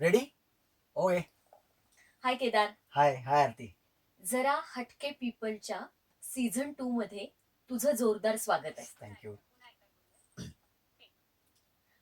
Ready? Okay. हाय केदार. हाय हाय आरती. जरा हटके पीपलच्या season 2 मध्ये तुझं जोरदार स्वागत आहे. थँक्यू.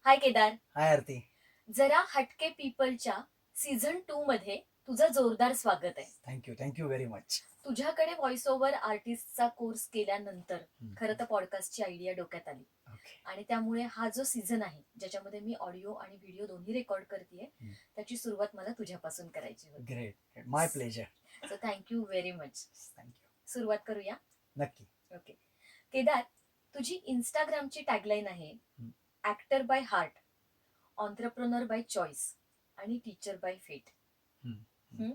हाय केदार. हाय आरती. जरा हटके पीपलच्या सीझन 2 मध्ये तुझं जोरदार स्वागत आहे. Thank you thank you very much. तुझ्याकडे व्हॉइस ओव्हर आर्टिस्टचा कोर्स केल्यानंतर हम्म. खरं तर पॉडकास्टची आयडिया डोक्यात आली ओके. आणि त्यामुळे हा जो सीझन आहे ज्याच्यामध्ये मी ऑडिओ आणि व्हिडिओ दोन्ही रेकॉर्ड करतेय हम्म. त्याची सुरुवात मला तुझ्यापासून करायची होती. Great, my pleasure. So thank you very much. Thank you. सुरुवात करूया. नक्की. ओके. केदार, तुझी इंस्टाग्रामची टॅगलाईन आहे हम्म. Actor by heart, entrepreneur bye choice आणि टीचर बाय फेट. हम्म.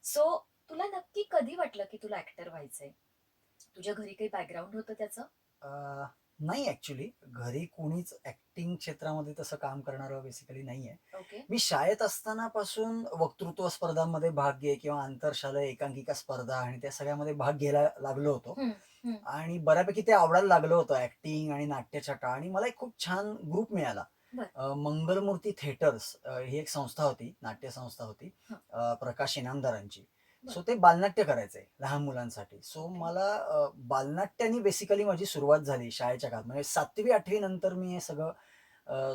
सो तुला नक्की कधी वाटलं की तुला ऍक्टर व्हायचंय? तुझ्या घरी काही बॅकग्राऊंड होतं त्याचं? नाही, ऍक्च्युली घरी कोणीच ऍक्टिंग क्षेत्रामध्ये तसं काम करणारं बेसिकली नाहीये. ओके. मी शाळेत असताना पासून वक्तृत्व स्पर्धांमध्ये भाग घे किंवा आंतरशालेय एकांकिका स्पर्धा आणि त्या सगळ्यामध्ये भाग घ्यायला लागलो होतो. आणि बऱ्यापैकी ते आवडायला लागलं होतं ऍक्टिंग आणि नाट्यछटा. आणि मला एक खूप छान ग्रुप मिळाला. मंगलमूर्ती थिएटर्स ही एक संस्था होती, नाट्य संस्था होती, प्रकाश इनामदारांची. सो ते बालनाट्य करायचंय लहान मुलांसाठी. सो मला बालनाट्यानी बेसिकली माझी सुरुवात झाली शाळेच्या काळात. म्हणजे 7वी-8वी नंतर मी हे सगळं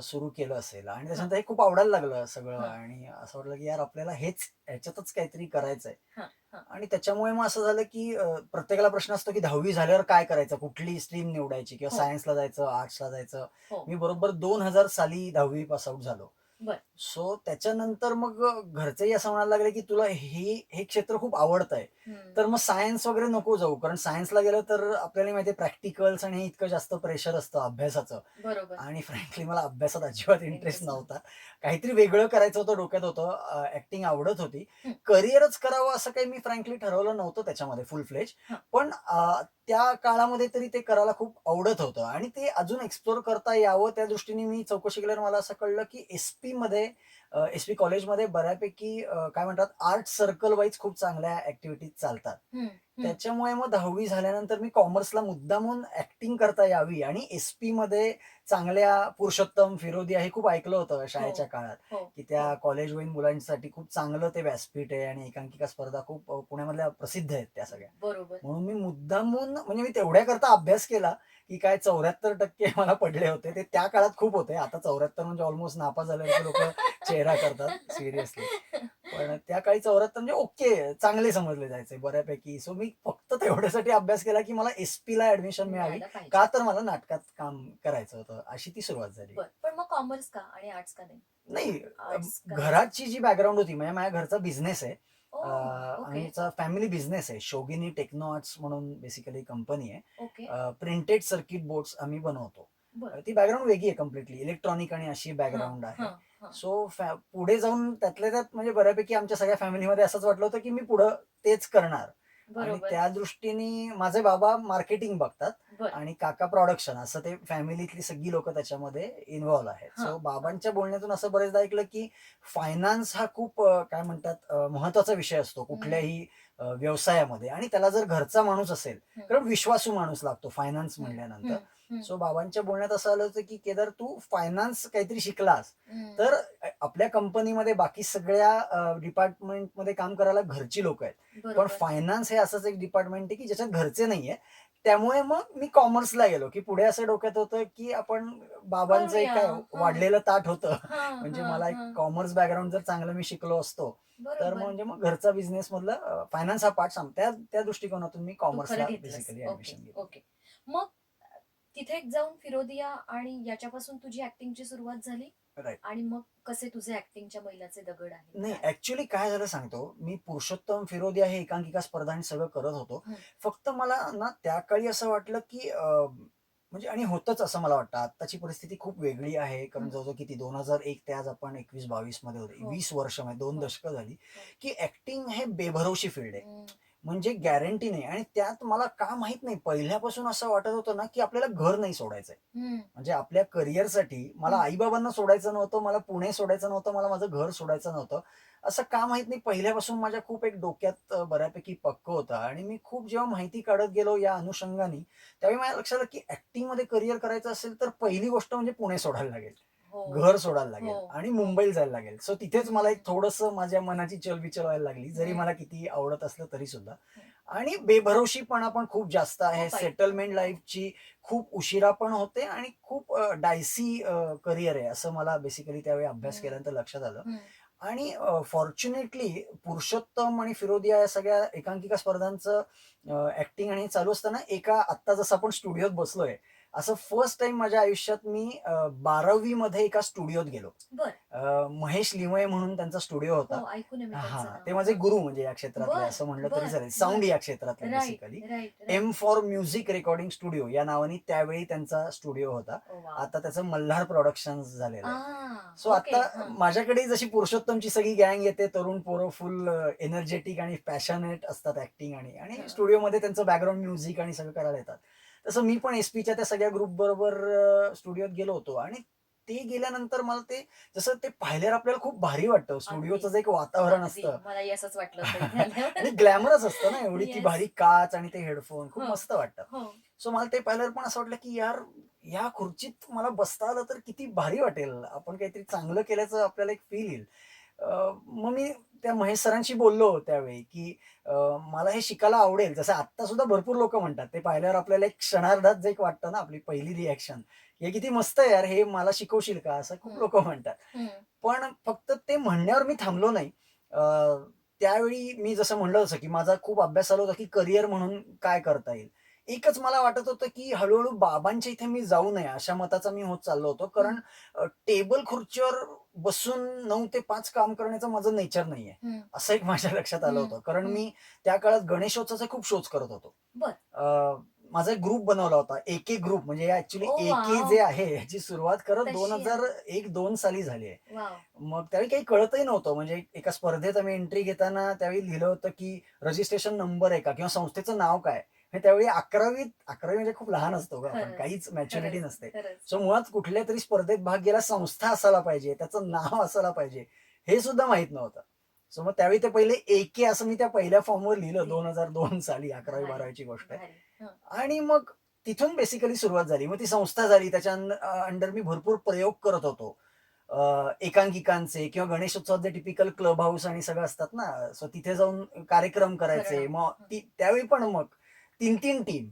सुरू केलं असेल आणि त्याच्यानंतर हे खूप आवडायला लागलं सगळं. आणि असं वाटलं की यार आपल्याला ह्याच्यातच काहीतरी करायचंय. आणि त्याच्यामुळे मग असं झालं की प्रत्येकाला प्रश्न असतो की 10वी झाल्यावर काय करायचं, कुठली स्ट्रीम निवडायची, किंवा सायन्सला जायचं, आर्ट्सला जायचं. मी बरोबर 2000 साली 10वी पास आउट झालो. सो त्याच्यानंतर मग घरचेही असं म्हणायला लागले की तुला हे क्षेत्र खूप आवडतंय, तर मग सायन्स वगैरे नको जाऊ, कारण सायन्सला गेलं तर आपल्याला माहितीये प्रॅक्टिकल्स आणि हे इतकं जास्त प्रेशर असतं अभ्यासाचं. आणि फ्रँकली मला अभ्यासात अजिबात इंटरेस्ट नव्हता. काहीतरी वेगळं करायचं होतं, डोक्यात होतं, ऍक्टिंग आवडत होती. करिअरच करावं असं काही मी फ्रँकली ठरवलं नव्हतं त्याच्यामध्ये फुल फ्लेज. पण त्या काळामध्ये तरी ते करायला खूप आवडत होतं आणि ते अजून एक्सप्लोर करता यावं त्या दृष्टीने मी चौकशी केल्यावर मला असं कळलं की एसपी मध्ये, एसपी कॉलेजमध्ये बऱ्यापैकी काय म्हणतात, आर्ट सर्कल वाईज खूप चांगल्या ऍक्टिव्हिटीज चालतात. त्याच्यामुळे मग 10वी झाल्यानंतर मी कॉमर्सला मुद्दामून ऍक्टिंग करता यावी आणि एसपी मध्ये चांगल्या पुरुषोत्तम, फिरोदिया हे खूप ऐकलं होतं शाळेच्या काळात की त्या कॉलेज गोईंग मुलांसाठी खूप चांगलं ते व्यासपीठ आहे आणि एकांकिका स्पर्धा खूप पुण्यामधल्या प्रसिद्ध आहेत त्या सगळ्या. म्हणून मी मुद्दामून, म्हणजे मी तेवढ्या करता अभ्यास केला की काय 74% मला पडले होते. ते त्या काळात खूप होते. आता 74 म्हणजे ऑलमोस्ट नापास झाल्यावरती लोक चेहरा करतात सिरियसली. पण त्या काळी 74 म्हणजे ओके, चांगले समजले जायचे बऱ्यापैकी. सो मी फक्त तेवढ्यासाठी अभ्यास केला की मला एसपी ला ऍडमिशन मिळावी, का तर मला नाटकात काम करायचं होतं. अशी ती सुरुवात झाली. पण मग कॉमर्स का आणि आर्ट्स का नाही? नाही, घराची जी बॅकग्राऊंड होती, म्हणजे माझ्या घरचा बिझनेस आहे. आमचा फॅमिली बिझनेस आहे. शोगिनी टेक्नो आर्ट्स म्हणून बेसिकली कंपनी आहे. प्रिंटेड सर्किट बोर्ड्स आम्ही बनवतो. ती बॅकग्राऊंड वेगळी आहे कम्प्लिटली, इलेक्ट्रॉनिक आणि अशी बॅकग्राऊंड आहे. सो पुढे जाऊन त्यातल्या त्यात म्हणजे बऱ्यापैकी आमच्या सगळ्या फॅमिलीमध्ये असंच वाटलं होतं की मी पुढं तेच करणार. आणि त्या दृष्टीने माझे बाबा मार्केटिंग बघतात आणि काका प्रोडक्शन, असं ते फॅमिलीतली सगळी लोक त्याच्यामध्ये इन्व्हॉल्व आहेत. सो बाबांच्या बोलण्यातून असं बरेचदा ऐकलं की फायनान्स हा खूप काय म्हणतात महत्वाचा विषय असतो कुठल्याही व्यवसायामध्ये, आणि त्याला जर घरचा माणूस असेल, कारण विश्वासू माणूस लागतो फायनान्स म्हणल्यानंतर. सो बाबांच्या बोलण्यात असं आलं होतं की केदार, तू फायनान्स काहीतरी शिकलास तर आपल्या कंपनीमध्ये बाकी सगळ्या डिपार्टमेंटमध्ये काम करायला घरची लोक आहेत, पण फायनान्स हे असंच एक डिपार्टमेंट आहे की ज्याच्यात घरचे नाहीये. त्यामुळे मग मी कॉमर्सला गेलो की पुढे असं डोक्यात होतं की आपण बाबांचं एक काय वाढलेलं ताट होतं. म्हणजे मला एक कॉमर्स बॅकग्राऊंड जर चांगलं मी शिकलो असतो तर म्हणजे मग घरचा बिझनेस मधला फायनान्स हा पार्ट त्या दृष्टिकोनातून मी कॉमर्सला बेसिकली ऍडमिशन घेतलं. मग तिथे जाऊन फिरोदिया आणि याच्यापासून तुझी ऍक्टिंगची सुरुवात झाली. आणि मग कसे तुझे ऍक्टिंगच्या मैलाचे दगड आहे? नाही, ऍक्च्युली काय झालं सांगतो मी. पुरुषोत्तम, फिरोदिया हे एकांकिका स्पर्धा आणि सगळं करत होतो. फक्त मला ना त्या काळी असं वाटलं की म्हणजे, आणि होतच असं मला वाटतं. आत्ताची परिस्थिती खूप वेगळी आहे, कारण जवळजवळ किती 2001 ते आज आपण 21-22 मध्ये होते, 20 वर्ष म्हणजे 2 दशकं झाली की ऍक्टिंग हे बेभरवशी फील्ड आहे. म्हणजे गॅरंटी नाही. आणि त्यात मला का माहित नाही, पहिल्यापासून असं वाटत होतं ना की आपल्याला घर नाही सोडायचंय. म्हणजे आपल्या करिअरसाठी मला आई बाबांना सोडायचं नव्हतं, मला पुणे सोडायचं नव्हतं, मला माझं घर सोडायचं नव्हतं. असं का माहित नाही, पहिल्यापासून माझ्या खूप एक डोक्यात बऱ्यापैकी पक्क होतं. आणि मी खूप जेव्हा माहिती काढत गेलो या अनुषंगाने, त्यावेळी माझ्या लक्षात आलं की ऍक्टिंग मध्ये करिअर करायचं असेल तर पहिली गोष्ट म्हणजे पुणे सोडायला लागेल. घर सोडायला लागेल हो, आणि हो. मुंबईला जायला लागेल. सो तिथेच मला एक थोडंसं माझ्या मनाची चलबिचल व्हायला लागली, जरी मला किती आवडत असलं तरी सुद्धा. आणि बेभरवशीपणा पण खूप जास्त आहे. खूप आहे. सेटलमेंट लाईफची खूप उशिरा पण होते आणि खूप डायसी करियर आहे, असं मला बेसिकली त्यावेळी अभ्यास केल्यानंतर लक्षात आलं. आणि फॉर्च्युनेटली पुरुषोत्तम आणि फिरोदिया या सगळ्या एकांकिका स्पर्धांचं ॲक्टिंग आणि हे चालू असताना आत्ता जसं आपण स्टुडिओत बसलोय, असं फर्स्ट टाईम माझ्या आयुष्यात मी 12वी मध्ये एका स्टुडिओत गेलो. महेश लिमये म्हणून त्यांचा स्टुडिओ होता. ऐकून आहे मी त्यांचं हां, नाव. ते माझे गुरु म्हणजे या क्षेत्रातले असं म्हणलं तरी चालेल. साउंड या क्षेत्रातले basically. M for music recording studio या नावाने त्यावेळी त्यांचा स्टुडिओ होता. आता त्याचं मल्हार प्रोडक्शन्स झालेलं आहे. सो आता माझ्याकडे जशी पुरुषोत्तमची सगळी गँग येते, तरुण पोरं फुल एनर्जेटिक आणि पॅशनेट असतात ॲक्टिंग आणि स्टुडिओमध्ये त्यांचं बॅकग्राऊंड म्युझिक आणि सगळं करायला येतात. तसं मी पण एस-पीच्या त्या सगळ्या ग्रुप बरोबर स्टुडिओत गेलो होतो आणि ते गेल्यानंतर मला ते जसं ते पाहिल्यावर आपल्याला खूप भारी वाटतं. स्टुडिओचं जे एक वातावरण असतं मलाही असंच वाटलं आणि ग्लॅमरस असतं ना, एवढी ती Yes. भारी काच आणि ते हेडफोन खूप हो. मस्त वाटतं. सो मला ते पाहिल्यावर पण असं वाटलं, की यार या खुर्चीत मला बसता आलं तर किती भारी वाटेल. आपण काहीतरी चांगलं केल्याचं आपल्याला एक फील येईल. मग मी त्या महेश सरांशी बोललो त्यावेळी, की मला हे शिकायला आवडेल. जसं आत्ता सुद्धा भरपूर लोकं म्हणतात. ते पाहिल्यावर आपल्याला एक क्षणार्धात जे एक वाटतं ना, आपली पहिली रिएक्शन, हे किती मस्त आहे यार, हे मला शिकवशील का? असं खूप लोकं म्हणतात. पण फक्त ते म्हणण्यावर मी थांबलो नाही. अ, त्यावेळी मी जसं म्हणलं तसं, की माझा खूप अभ्यास चालू होता, की करियर म्हणून काय करता येईल. एकच मला वाटत होतं, की हळू बाबांच्या इथे मी जाऊ नये, अशा मताचा मी होत चाललो होतो. कारण टेबल खुर्चीवर बसून 9 ते 5 काम करण्याचं माझं नेचर नाहीये. असं एक माझ्या लक्षात आलं होतं. कारण मी त्या काळात गणेशोत्सवाचे खूप शोज करत होतो. माझा एक ग्रुप बनवला होता. एके ग्रुप म्हणजे ॲक्चुअली एके जे आहे ह्याची सुरुवात खरं तशी 2001-2 साली झाली आहे. वाव. मग त्यावेळी काही कळतही नव्हतं. म्हणजे एका स्पर्धेत आम्ही एंट्री घेताना त्यावेळी लिहिलं होतं, की रजिस्ट्रेशन नंबर आहे का? किंवा संस्थेचं नाव काय? हे त्यावेळी 11वी म्हणजे खूप लहान असतो गं आपण. खरंच, काहीच मॅच्युरिटी खरंच, नसते. खरंच. सो मुळात कुठल्यातरी स्पर्धेत भाग घ्यायला संस्था असायला पाहिजे, त्याचं नाव असायला पाहिजे, हे सुद्धा माहीत नव्हतं. सो मग त्यावेळी ते पहिले एके असं मी त्या पहिल्या फॉर्मवर लिहिलं 2002 साली 11वी-12वीची गोष्ट आहे. आणि मग तिथून बेसिकली सुरुवात झाली. मग ती संस्था झाली. त्याच्या अंडर मी भरपूर प्रयोग करत होतो. एकांकिकांचे किंवा गणेशोत्सवात जे टिपिकल क्लब हाऊस आणि सगळं असतात ना, सो तिथे जाऊन कार्यक्रम करायचे. मग त्यावेळी पण मग 3-3 टीम.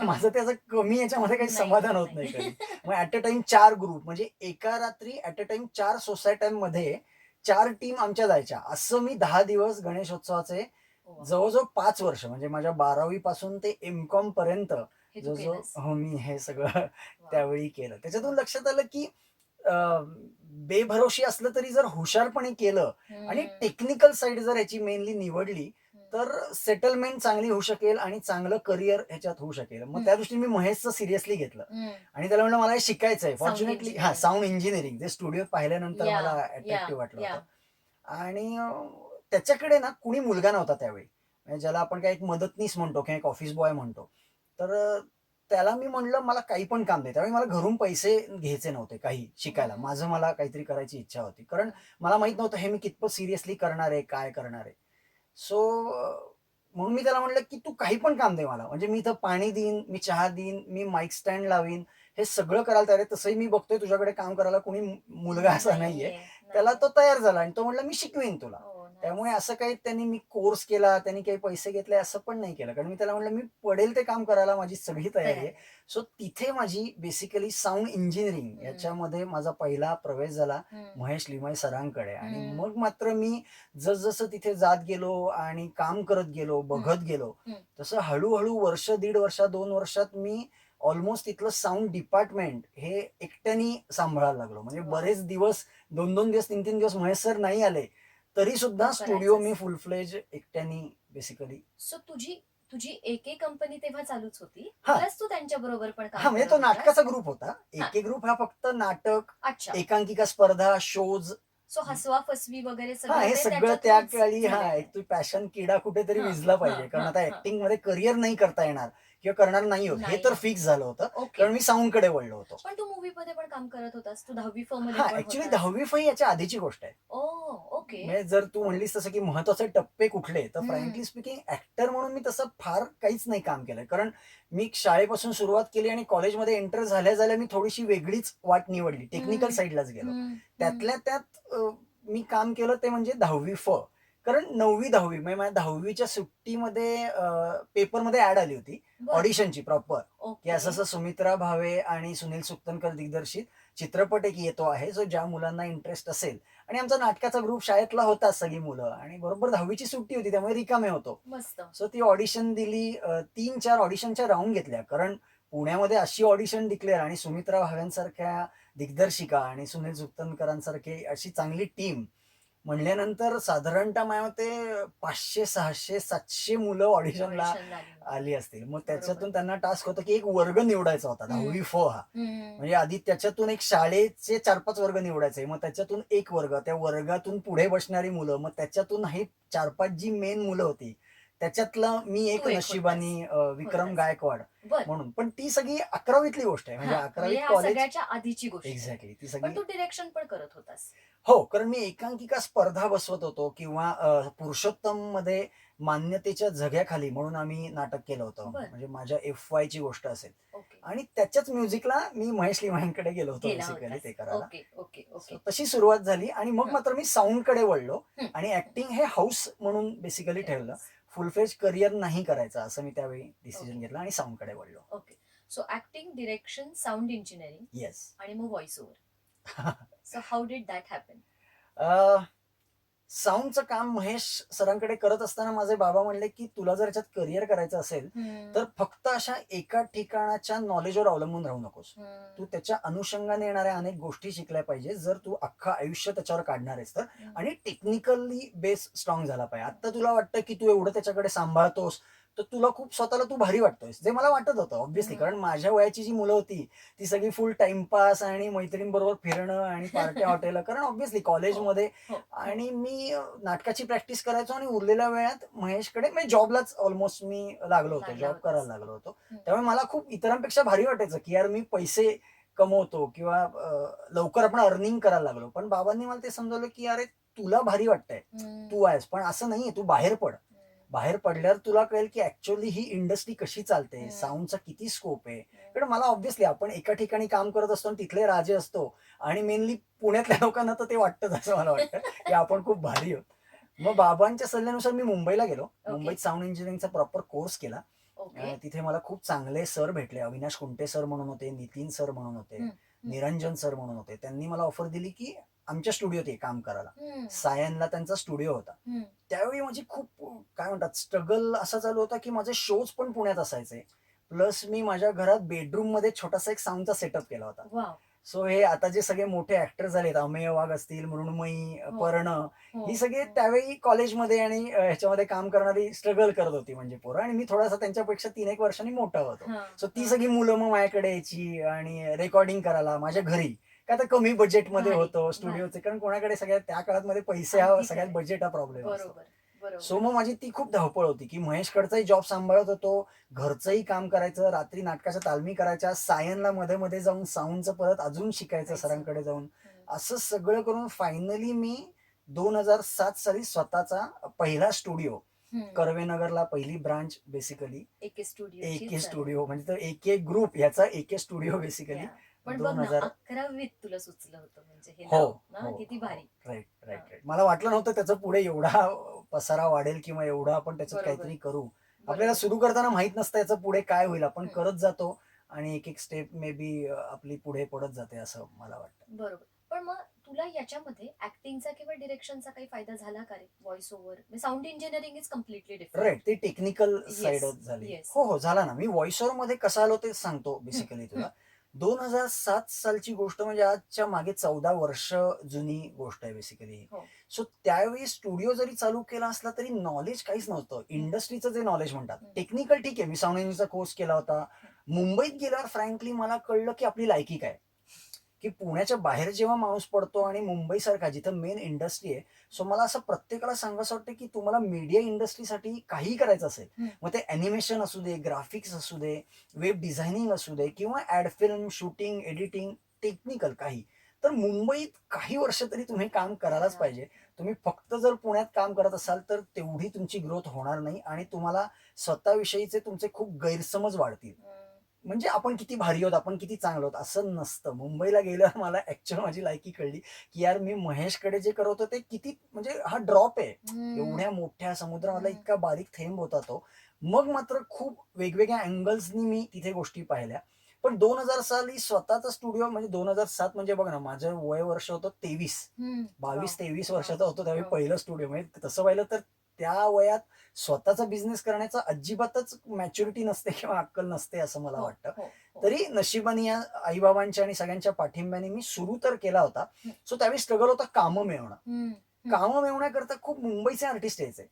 माझं त्याचं कमी याच्यामध्ये काही समाधान होत नाही कधी. मग ॲट अ टाईम 4 ग्रुप म्हणजे एका रात्री ॲट अ टाईम 4 सोसायट्यांमध्ये 4 टीम आमच्या जायच्या. असं मी 10 दिवस गणेशोत्सवाचे जवळ-जवळ 5 वर्ष म्हणजे माझ्या 12वी पासून ते एम.कॉम पर्यंत हो, मी हे सगळं त्यावेळी केलं. त्याच्यातून लक्षात आलं, की अ, बेभरोशी असलं तरी जर हुशारपणे केलं आणि टेक्निकल साइड जर ह्याची मेनली निवडली, तर सेटलमेंट चांगली होऊ शकेल आणि चांगलं करियर ह्याच्यात होऊ शकेल. मग त्या दृष्टीने मी महेशचं सिरियसली घेतलं आणि त्याला म्हटलं मला हे शिकायचंय. फॉर्च्युनेटली साउंड इंजिनिअरिंग जे स्टुडिओत पाहिल्यानंतर मला अट्रॅक्टिव्ह वाटलं होतं. आणि त्याच्याकडे ना कुणी मुलगा नव्हता त्यावेळी. म्हणजे ज्याला आपण काही एक मदतनीस म्हणतो किंवा एक ऑफिस बॉय म्हणतो. तर त्याला मी म्हणलं, "मला काही पण काम दे." त्यावेळी मला घरून पैसे घ्यायचे नव्हते काही शिकायला. मला काहीतरी करायची इच्छा होती. कारण मला माहीत नव्हतं हे मी कितपत सिरियसली करणार आहे, काय करणार आहे. सो म्हणून मी त्याला म्हटलं, की "तू काही पण काम दे मला. म्हणजे मी इथं पाणी देईन, मी चहा देईन, मी माईक स्टँड लावीन, हे सगळं करायला तयार आहे. तसंही मी बघतोय तुझ्याकडे काम करायला कोणी मुलगा असा नाहीये." त्याला तो तयार झाला आणि तो म्हटला, "मी शिकवीन तुला." त्यामुळे असं काही त्यांनी मी कोर्स केला, त्यांनी काही पैसे घेतले असं पण नाही केलं. कारण मी त्याला म्हटलं, "मी पडेल ते काम करायला माझी सगळी तयारी आहे." सो तिथे माझी बेसिकली साउंड इंजिनिअरिंग याच्यामध्ये माझा पहिला प्रवेश झाला महेश लिमये सरांकडे आणि मग मात्र मी जसं तिथे जात गेलो आणि काम करत गेलो, बघत गेलो, तसं हळू वर्ष, दीड वर्ष, 2 वर्षात मी ऑलमोस्ट तिथलं साउंड डिपार्टमेंट हे एकट्याने सांभाळायला लागलो. म्हणजे बरेच दिवस 2-2 दिवस, 3-3 दिवस महेश सर नाही आले, तरी सुद्धा स्टुडिओ मी फुल फ्लेज एकट्याने बेसिकली. सो तुझी तुझी एके कंपनी तेव्हा चालूच होती. हां. प्लस तू त्यांच्याबरोबर पण काम म्हणजे करत तो होतास. नाटकाचा ग्रुप होता. एके ग्रुप हा फक्त नाटक, अच्छा. एकांकिका स्पर्धा, शोज. सो हसवा फसवी वगैरे हां, सगळं हे ते सगळं त्या त्याच्यातूनच काळी झालेलं आहे. एक तो पॅशन किडा कुठेतरी हां, विझला पाहिजे. हां, कारण हां, आता हां. ॲक्टिंगमध्ये करियर नाही करता येणार किंवा करणार नाही आहोत, हे नाही तर आहे. फिक्स झालं होतं. ओके. कारण मी साउंडकडे वळलो होतो. पण तू मूव्हीमध्ये पण काम करत होतास. तू 10वी फ मध्ये हां, पण ॲक्चुअली होतास. 10वी फई याच्या आधीची गोष्ट आहे. ओह! ओके. ओके. म्हणजे जर तू म्हणलीस तसं की महत्वाचे टप्पे कुठले, तर हम्म. फ्रँकली स्पीकिंग ऍक्टर म्हणून मी तसं फार काहीच नाही काम केलंय. कारण मी शाळेपासून सुरुवात केली आणि कॉलेजमध्ये एंटर झाल्या झाल्या मी थोडीशी वेगळीच वाट निवडली. टेक्निकल हम्म. साईडलाच गेलो. हम्म. हम्म. त्यातल्या त्यात मी काम केलं ते म्हणजे 10वी फ. कारण 9वी-10वी म्हणजे माझ्या 10वीच्या सुट्टीमध्ये पेपरमध्ये ऍड आली होती बर. ऑडिशनची प्रॉपर, की ओके. असं असं सुमित्रा भावे आणि सुनील सुक्तनकर दिग्दर्शित चित्रपट एक येतो आहे, जो ज्या मुलांना इंटरेस्ट असेल. आणि आमचा नाटकाचा ग्रुप शाळेतला होता सगळी मुलं आणि बरोबर 10वीची सुट्टी होती त्यामुळे रिकामे होतो. मस्त. सो ती ऑडिशन दिली. 3-4 ऑडिशनच्या राऊंड घेतल्या. कारण पुण्यामध्ये अशी ऑडिशन डिक्लेअर आणि सुमित्रा भावेंसारख्या दिग्दर्शिका आणि सुनील सुक्तनकरांसारखी अशी चांगली टीम म्हणल्यानंतर साधारणतः माझ्या मते 500, 600, 700 मुलं ऑडिशनला ऑडिशनला आली होती. आली असतील. मग बरोबर. त्याच्यातून त्यांना टास्क होता की एक वर्ग निवडायचा होता, हम्म. 10वी फ हा. हम्म. म्हणजे आधी त्याच्यातून एक शाळेचे 4-5 वर्ग निवडायचे. मग त्याच्यातून एक वर्ग, त्या वर्गातून पुढे बसणारी मुलं, मग त्याच्यातून ही 4-5 जी मेन मुलं होती, त्याच्यातलं मी एक तू एक नशिबानी विक्रम होतास. गायकवाड बर. म्हणून. पण ती सगळी 11वीतली गोष्ट आहे. म्हणजे हा, म्हणजे 11वीत ह्या कॉलेज. सगळ्याच्या आधीची गोष्ट आहे. एक्झॅक्टली. ती पण सगळी. तू डिरेक्शन पण करत होतास. हो, कारण मी एकांकिका स्पर्धा बसवत होतो किंवा पुरुषोत्तम मध्ये मान्यतेच्या झग्याखाली म्हणून आम्ही नाटक केलं होतं. बरं. म्हणजे माझ्या FY ची गोष्ट असेल. ओके. आणि त्याच्याच म्युझिकला मी महेश लिमायांकडे गेलो होतो गेला बेसिकली होतास. ते करायला. Okay okay So okay. तशी सुरुवात झाली आणि मग हं. मात्र मी साऊंडकडे वळलो हं. आणि ऍक्टिंग हे हाऊस म्हणून बेसिकली ठेवलं. फुल फ्लेज करिअर नाही करायचं असं मी त्यावेळी डिसिजन ओके. घेतलं आणि साऊंडकडे वळलो. Okay. So acting, direction, sound engineering yes. आणि मग voice over. So how did that happen? साऊंडचं काम महेश सरांकडे करत असताना माझे बाबा म्हणले की तुला जर याच्यात करिअर करायचं असेल तर फक्त अशा एका ठिकाणाच्या नॉलेजवर अवलंबून राहू नकोस. तू त्याच्या अनुषंगाने येणाऱ्या अनेक गोष्टी शिकल्या पाहिजे जर तू अख्खं आयुष्य त्याच्यावर काढणार आहेस तर. आणि टेक्निकली बेस स्ट्रॉंग झाला पाहिजे. आता तुला वाटतं की तू एवढं त्याच्याकडे सांभाळतोस तर तुला खूप स्वतःला तू भारी वाटतोयस, जे मला वाटत होतं ऑब्व्हियसली. कारण माझ्या वयाची जी मुलं होती ती सगळी फुल टाइमपास आणि मैत्रिणींबरोबर फिरणं आणि पार्ट्या हॉटेल. कारण ऑब्व्हियसली कॉलेजमध्ये. आणि मी नाटकाची प्रॅक्टिस करायचो आणि उरलेल्या वेळात महेशकडे म्हणजे जॉबलाच ऑलमोस्ट मी लागलो होतो, लागला जॉब होतास. करायला लागलो होतो. त्यामुळे मला खूप इतरांपेक्षा भारी वाटायचं की यार मी पैसे कमवतो किंवा लवकर आपण अर्निंग करायला लागलो. पण बाबांनी मला ते समजवलं की अरे तुला भारी वाटतंय, तू आहेस, पण असं नाहीये, तू बाहेर पड. बाहेर पडल्यावर तुला कळेल की ऍक्च्युअली ही इंडस्ट्री कशी चालते, साऊंडचा किती स्कोप आहे. कारण मला ऑब्व्हियसली आपण एका ठिकाणी काम करत असतो आणि तिथले राजे असतो आणि मेनली पुण्यातल्या लोकांना तर ते वाटतंच असं मला वाटतं की आपण खूप भारी आहोत. मग बाबांच्या सल्ल्यानुसार मी मुंबईला गेलो. मुंबईत साऊंड इंजिनिअरिंगचा प्रॉपर कोर्स केला. ओके. तिथे मला खूप चांगले सर भेटले. अविनाश कुंटे सर म्हणून होते, नितीन सर म्हणून होते, निरंजन सर म्हणून होते. त्यांनी मला ऑफर दिली की आमच्या स्टुडिओत ये काम करायला. सायनला त्यांचा स्टुडिओ होता. त्यावेळी माझी खूप काय म्हणतात स्ट्रगल असा चालू होता की माझे शोज पण पुण्यात असायचे. प्लस मी माझ्या घरात बेडरूम मध्ये छोटासा एक साऊंडचा सेटअप केला होता. वाव. सो हे आता जे सगळे मोठे ऍक्टर झालेत, अमेय वाघ असतील, मृण्मयी, पर्ण, ही सगळे त्यावेळी कॉलेजमध्ये आणि ह्याच्यामध्ये काम करणारी स्ट्रगल करत होती म्हणजे पोरं. आणि मी थोडासा त्यांच्यापेक्षा 3-1 वर्षांनी मोठा होतो. सो ती सगळी मुलं मग माझ्याकडे यायची आणि रेकॉर्डिंग करायला माझ्या घरी. का तर कमी बजेटमध्ये होतो स्टुडिओचे, कारण कोणाकडे सगळ्यात त्या काळात पैसे हा सगळ्यात बजेट हा प्रॉब्लेम असतो. सो मग माझी ती खूप धावपळ होती की महेशकडचाही जॉब सांभाळत होतो, घरचंही काम करायचं, रात्री नाटकाच्या तालमी करायच्या, सायनला मध्ये मध्ये जाऊन साऊंडचं परत अजून शिकायचं सरांकडे जाऊन. असं सगळं करून फायनली मी 2007 साली स्वतःचा पहिला स्टुडिओ, कर्वेनगरला पहिली ब्रांच बेसिकली एके स्टुडिओ म्हणजे तो एके ग्रुप याचा एके स्टुडिओ बेसिकली. पण बघ ना 11वीत तुला सुचलं होतं म्हणजे हे हो, नाव ना, किती भारी. Right right right. मला वाटलं नव्हतं त्याचा पुढे एवढा पसारा वाढेल किंवा एवढं आपण त्याच्यात काहीतरी करू. आपल्याला सुरू करताना माहित नसतं याचं पुढे काय होईल. आपण करत जातो आणि एक एक स्टेप मे बी आपली पुढे पडत जाते असं मला वाटतं. बरोबर. पण मग तुला याच्यामध्ये ऍक्टिंगचा किंवा डिरेक्शनचा काही फायदा झाला का रे? Voice over, sound engineering is completely different. Right. ती टेक्निकल साइडच झाली. हो हो झाला ना. मी व्हॉइस ओव्हर मध्ये कसं आलो ते सांगतो बेसिकली तुला. 2007 सालची गोष्ट म्हणजे आजच्या मागे 14 वर्ष जुनी गोष्ट आहे बेसिकली. सो त्यावेळी स्टुडिओ जरी चालू केला असला तरी नॉलेज काहीच नव्हतं. इंडस्ट्रीचं जे नॉलेज म्हणतात टेक्निकल ठीक आहे. मी साऊंड इंजिनिअरिंगचा कोर्स केला होता. मुंबईत गेल्यावर फ्रँकली मला कळलं की आपली लायकी काय, की पुण्याच्या बाहेर जेव्हा माणूस पडतो आणि मुंबईसारखा जिथं मेन इंडस्ट्री आहे. सो मला असं प्रत्येकाला सांगायचं वाटतं की तुम्हाला मीडिया इंडस्ट्रीसाठी काहीही करायचं असेल, मग ते अॅनिमेशन असू दे, ग्राफिक्स असू दे, वेब डिझायनिंग असू दे किंवा ad film, shooting, editing, technical काही, तर मुंबईत काही वर्ष तरी तुम्ही काम करायलाच हा. पाहिजे. तुम्ही फक्त जर पुण्यात काम करत असाल तर तेवढी तुमची ग्रोथ होणार नाही आणि तुम्हाला स्वतःविषयीचे तुमचे खूप गैरसमज वाढतील. म्हणजे आपण किती भारी आहोत, आपण किती चांगलो आहोत असं नसतं. मुंबईला गेल्यावर मला ॲक्चुअल माझी लायकी कळली, की यार मी महेशकडे जे करत होतो ते किती म्हणजे हा ड्रॉप आहे. एवढ्या मोठ्या समुद्रामधला इतका बारीक थेंब होता तो. मग मात्र खूप वेगवेगळ्या अँगल्सनी मी तिथे गोष्टी पाहिल्या. पण 2000 साली स्वतःचा स्टुडिओ म्हणजे 2007 म्हणजे बघ ना, माझं वय वर्ष होतं 23. 22-23 वर्षाचा होतो त्यावेळी पहिलं स्टुडिओ. म्हणजे तसं पाहिलं तर त्या वयात स्वतःचा बिझनेस करण्याचा अजिबातच मॅच्युरिटी नसते किंवा अक्कल नसते असं मला हो, वाटतं. हो, हो. तरी नशिबाने या आई-बाबांच्या आणि सगळ्यांच्या पाठिंब्याने मी सुरू तर केला होता. सो त्यावेळी स्ट्रगल होता कामं मिळवणं. कामं मिळवण्याकरता खूप मुंबईचे आर्टिस्ट यायचे.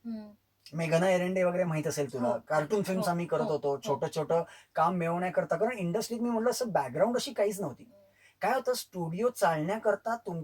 मेघना एरंडे वगैरे माहीत असेल तुला. हो, कार्टून हो, फिल्म्स आम्ही करत हो, होतो. हो. छोटं-छोटं काम मिळवण्याकरता कारण इंडस्ट्रीत मी म्हटलं असं बॅकग्राऊंड अशी काहीच नव्हती. काय होतं स्टुडिओ चालण्याकरता